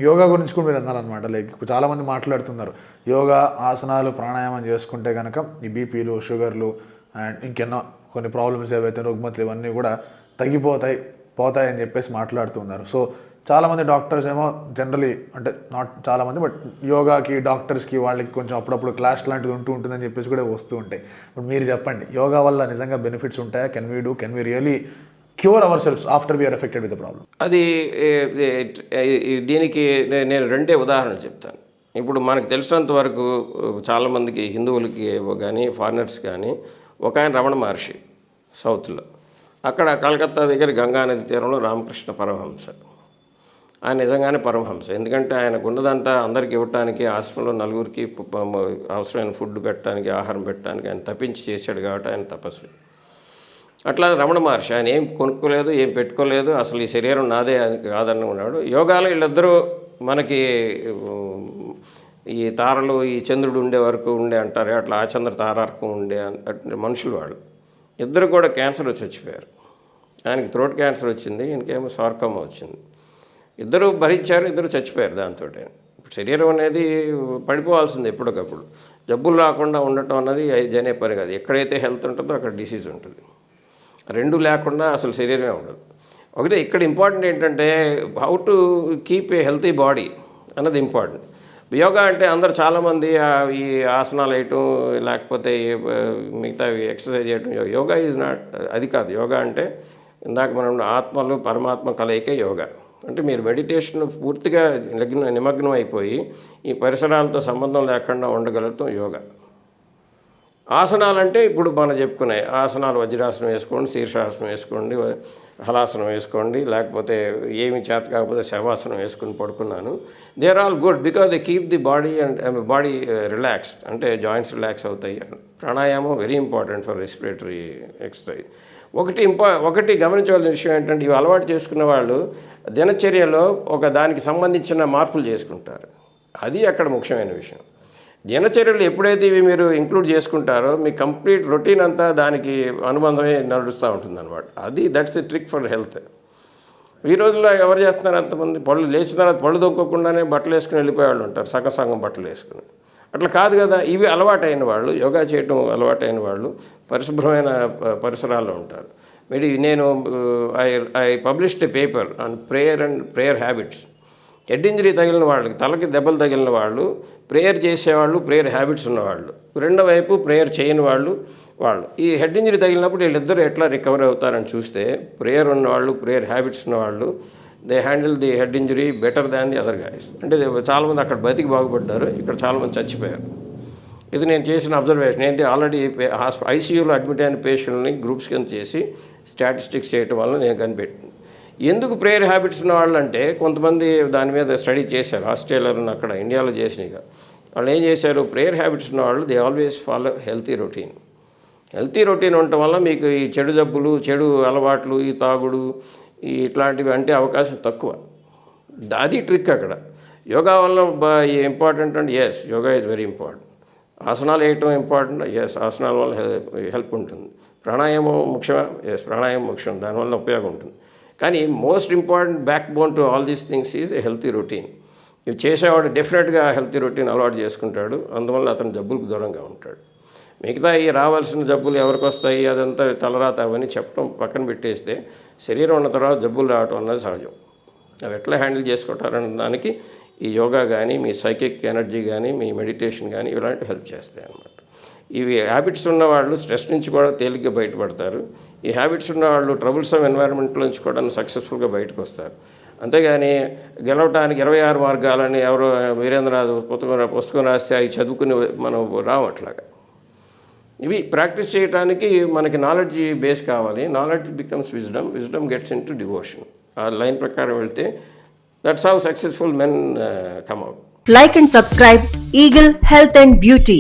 యోగా గురించి కూడా మీరు అన్నారనమాట. లైక్ ఇప్పుడు చాలామంది మాట్లాడుతున్నారు యోగా ఆసనాలు ప్రాణాయామం చేసుకుంటే కనుక ఈ బీపీలు షుగర్లు అండ్ ఇంకెన్నో కొన్ని ప్రాబ్లమ్స్ ఏవైతే రుగ్మతులు ఇవన్నీ కూడా పోతాయని చెప్పేసి మాట్లాడుతున్నారు. సో చాలామంది డాక్టర్స్ ఏమో జనరలీ అంటే నాట్ చాలామంది బట్ యోగాకి డాక్టర్స్కి వాళ్ళకి కొంచెం అప్పుడప్పుడు క్లాష్ లాంటిది ఉంటుందని చెప్పేసి కూడా వస్తూ ఉంటాయి. ఇప్పుడు మీరు చెప్పండి, యోగా వల్ల నిజంగా బెనిఫిట్స్ ఉంటాయా? Can we really cure ourselves after we are affected with the problem? అది దీనికి నేను రెండే ఉదాహరణలు చెప్తాను. ఇప్పుడు మనకు తెలిసినంత వరకు చాలామందికి హిందువులకి కానీ ఫారినర్స్ కానీ ఒక ఆయన రమణ మహర్షి సౌత్లో, అక్కడ కలకత్తా దగ్గర గంగానది తీరంలో రామకృష్ణ పరమహంస. ఆయన నిజంగానే పరమహంస. ఎందుకంటే ఆయనకు ఉన్నదంతా అందరికి ఇవ్వటానికి, ఆశ్రమంలో నలుగురికి అవసరమైన ఫుడ్ పెట్టడానికి, ఆహారం పెట్టడానికి ఆయన తప్పించి చేశాడు కాబట్టి ఆయన తపస్వి. అట్లా రమణ మహర్షి ఆయన ఏం కొనుక్కోలేదు, ఏం పెట్టుకోలేదు, అసలు ఈ శరీరం నాదే కాదని ఉన్నాడు. యోగాలో వీళ్ళిద్దరూ మనకి ఈ తారలు ఈ చంద్రుడు ఉండే వరకు ఉండే అంటారు, అట్లా ఆ చంద్ర తారార్కం ఉండే మనుషులు వాళ్ళు ఇద్దరు కూడా క్యాన్సర్ వచ్చి చచ్చిపోయారు. ఆయనకి థ్రోట్ క్యాన్సర్ వచ్చింది, ఈయనకేమో సార్కోమా వచ్చింది. ఇద్దరు భరించారు, ఇద్దరు చచ్చిపోయారు. దాంతో ఇప్పుడు శరీరం అనేది పడిపోవాల్సింది ఎప్పటికప్పుడు. జబ్బులు రాకుండా ఉండటం అన్నది జనే పని కాదు. ఎక్కడైతే హెల్త్ ఉంటుందో అక్కడ డిసీజ్ ఉంటుంది. రెండు లేకుండా అసలు శరీరమే ఉండదు. ఒకటే ఇక్కడ ఇంపార్టెంట్ ఏంటంటే how to keep a healthy body అన్నది ఇంపార్టెంట్. యోగా అంటే అందరు చాలామంది ఈ ఆసనాలు వేయటం లేకపోతే మిగతా ఎక్సర్సైజ్ చేయటం, యోగా ఈజ్ నాట్ అది కాదు. యోగా అంటే ఇందాక మనం ఆత్మలు పరమాత్మ కలయికే యోగా. అంటే మీరు మెడిటేషన్ పూర్తిగా నిమగ్నం అయిపోయి ఈ పరిసరాలతో సంబంధం లేకుండా ఉండగలుగుతాం యోగా. ఆసనాలంటే ఇప్పుడు మనం చెప్పుకునే ఆసనాలు, వజ్రాసనం వేసుకోండి, శీర్షాసనం వేసుకోండి, హలాసనం వేసుకోండి, లేకపోతే ఏమి చేత కాకపోతే శవాసనం వేసుకుని పడుకున్నాను. They are all good because they keep the body and body relaxed, అంటే జాయింట్స్ రిలాక్స్ అవుతాయి. ప్రాణాయామం very important for respiratory exercise. ఒకటి గమనించవలసిన విషయం ఏంటంటే ఇవి అలవాటు చేసుకున్న వాళ్ళు దినచర్యలో దానికి సంబంధించిన మార్పులు చేసుకుంటారు. అది అక్కడ ముఖ్యమైన విషయం. దినచర్యలు ఎప్పుడైతే ఇవి మీరు ఇంక్లూడ్ చేసుకుంటారో మీ కంప్లీట్ రొటీన్ అంతా దానికి అనుబంధమే నడుస్తూ ఉంటుందన్నమాట. That's the trick for health. ఈ రోజుల్లో ఎవరు చేస్తున్నారు? అంతమంది లేచిన తర్వాత పళ్ళు దొక్కకుండానే బట్టలు వేసుకుని వెళ్ళిపోయేవాళ్ళు ఉంటారు, సగం బట్టలు వేసుకుని. అట్లా కాదు కదా. ఇవి అలవాటైన వాళ్ళు, యోగా చేయటం అలవాటైన వాళ్ళు పరిశుభ్రమైన పరిసరాల్లో ఉంటారు. నేను I published A paper on prayer habits. Head injury తగిలిన వాళ్ళకి, తలకి దెబ్బలు తగిలిన వాళ్ళు, ప్రేయర్ చేసేవాళ్ళు, ప్రేయర్ హ్యాబిట్స్ ఉన్నవాళ్ళు, రెండో వైపు ప్రేయర్ చేయని వాళ్ళు. ఈ హెడ్ ఇంజరీ తగిలినప్పుడు వీళ్ళిద్దరూ ఎట్లా రికవర్ అవుతారని చూస్తే ప్రేయర్ ఉన్నవాళ్ళు, ప్రేయర్ హ్యాబిట్స్ ఉన్నవాళ్ళు they handle the head injury better than the other guys. అంటే చాలామంది అక్కడ బతికి బాగుపడ్డారు, ఇక్కడ చాలామంది చచ్చిపోయారు. ఇది నేను చేసిన అబ్జర్వేషన్. ఏంటి ఆల్రెడీ ఐసీయూలో అడ్మిట్ అయిన పేషెంట్ని గ్రూప్స్ కింద చేసి స్టాటిస్టిక్స్ చేయటం వల్ల నేను కనిపెట్టింది. ఎందుకు ప్రేయర్ హ్యాబిట్స్ ఉన్న వాళ్ళు అంటే కొంతమంది దాని మీద స్టడీ చేశారు. ఆస్ట్రేలియాలో అక్కడ ఇండియాలో చేసినాయిగా వాళ్ళు ఏం చేశారు, ప్రేయర్ హ్యాబిట్స్ ఉన్న వాళ్ళు they always follow healthy routine. Healthy routine ఉండటం వల్ల మీకు ఈ చెడు జబ్బులు, చెడు అలవాట్లు, ఈ తాగుడు, ఇట్లాంటివి అంటే అవకాశం తక్కువ. అది ట్రిక్ అక్కడ. యోగా వల్ల ఇంపార్టెంట్ అంటే yes, yoga is very important. ఆసనాలు వేయటం ఇంపార్టెంట్, ఎస్, ఆసనాల వల్ల హెల్ప్ ఉంటుంది. ప్రాణాయామం ముఖ్యమా? ఎస్, ప్రాణాయామం ముఖ్యం, దానివల్ల ఉపయోగం ఉంటుంది. కానీ most important back bone to all these things is a healthy routine. ఇవి చేసేవాడు డెఫినెట్గా హెల్తీ రొటీన్ అలవాటు చేసుకుంటాడు, అందువల్ల అతను జబ్బులకు దూరంగా ఉంటాడు. మిగతా ఈ రావాల్సిన జబ్బులు ఎవరికి వస్తాయి అదంతా తలరాత అవన్నీ చెప్పడం పక్కన పెట్టేస్తే శరీరం ఉన్న తర్వాత జబ్బులు రావటం అన్నది సహజం. అవి ఎట్లా హ్యాండిల్ చేసుకుంటారన్న దానికి ఈ యోగా కానీ, మీ సైకిక్ ఎనర్జీ కానీ, మీ మెడిటేషన్ కానీ ఇలాంటివి హెల్ప్ చేస్తాయి అన్నమాట. ఇవి హ్యాబిట్స్ ఉన్నవాళ్ళు స్ట్రెస్ నుంచి కూడా తేలిగ్గా బయటపడతారు. ఈ హ్యాబిట్స్ ఉన్నవాళ్ళు ట్రబుల్సమ్ ఎన్వైరన్మెంట్ నుంచి కూడా సక్సెస్ఫుల్గా బయటకు వస్తారు. అంతేగాని గెలవటానికి 26 మార్గాలని ఎవరో వీరేంద్రనాథ్ పుస్తకం రాస్తే అవి చదువుకుని మనం రావట్లాగా. ఇవి ప్రాక్టీస్ చేయడానికి మనకి నాలెడ్జ్ బేస్ కావాలి. Knowledge becomes wisdom, wisdom gets in to devotion. ఆ లైన్ ప్రకారం వెళ్తే that's how successful men come out. Like and subscribe Eagle Health and Beauty.